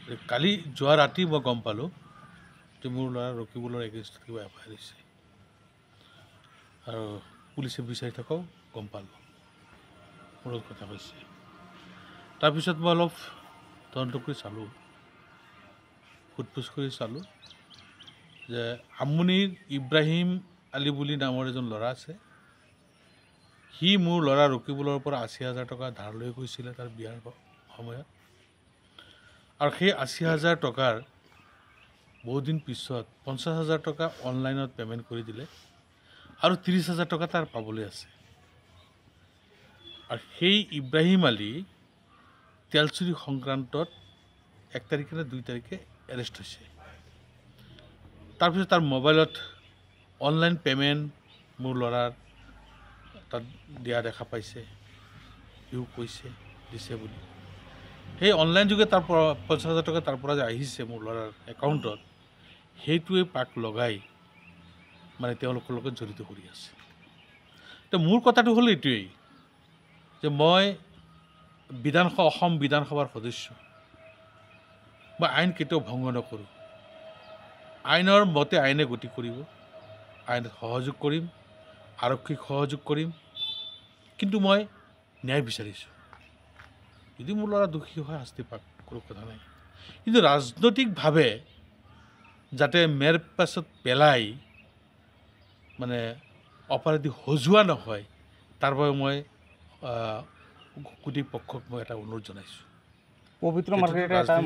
কালি যোৱা ৰাতি মই গম পালোঁ যে মোৰ ল'ৰা ৰকিবুলৰ এগেইনষ্টত কিবা এফআইআৰ হৈছে আৰু পুলিচে বিচাৰি থাকক গম পালোঁ মোৰ কথা কৈছে। তাৰপিছত মই অলপ তদন্ত কৰি চালোঁ, সোধ-পোছ কৰি চালোঁ যে আমনিৰ ইব্ৰাহিম আলী বুলি নামৰ এজন ল'ৰা আছে। সি মোৰ ল'ৰা ৰকিবুলৰ পৰা ৮০,০০০ টকা ধাৰ লৈ গৈছিলে তাৰ বিয়াৰ সময়ত, আৰু সেই ৮০,০০০ টকাৰ বহুদিন পিছত ৫০,০০০ টকা অনলাইনত পে'মেণ্ট কৰি দিলে আৰু ৩০,০০০ টকা তাৰ পাবলৈ আছে। আৰু সেই ইব্ৰাহিম আলী তেলচুৰি সংক্ৰান্তত ১ তাৰিখে নে ২ তাৰিখে এৰেষ্ট হৈছে। তাৰপিছত তাৰ মোবাইলত অনলাইন পে'মেণ্ট মোৰ ল'ৰাৰ তাত দিয়া দেখা পাইছে, সিও কৈছে দিছে বুলি। সেই অনলাইন যোগে তাৰ পৰা ৫০,০০০ টকা তাৰ পৰা যে আহিছে মোৰ ল'ৰাৰ একাউণ্টত, সেইটোৱে পাক লগাই মানে তেওঁলোকৰ লগত জড়িত কৰি আছে। তো মোৰ কথাটো হ'ল এইটোৱেই যে মই অসম বিধানসভাৰ সদস্য, মই আইন কেতিয়াও ভংগ নকৰোঁ। আইনৰ মতে আইনে গতি কৰিব, আইনত সহযোগ কৰিম, আৰক্ষীক সহযোগ কৰিম, কিন্তু মই ন্যায় বিচাৰিছোঁ। যদি মোৰ ল'ৰা দোষী হয় শাস্তি পাক, কোনো কথা নাই, কিন্তু ৰাজনৈতিকভাৱে যাতে মেৰ পাছত পেলাই মানে অপৰাধী সজোৱা নহয়, তাৰ বাবে মই কৰ্তৃপক্ষক মই এটা অনুৰোধ জনাইছোঁ। পবিত্ৰ মাৰ্কেটৰ এটা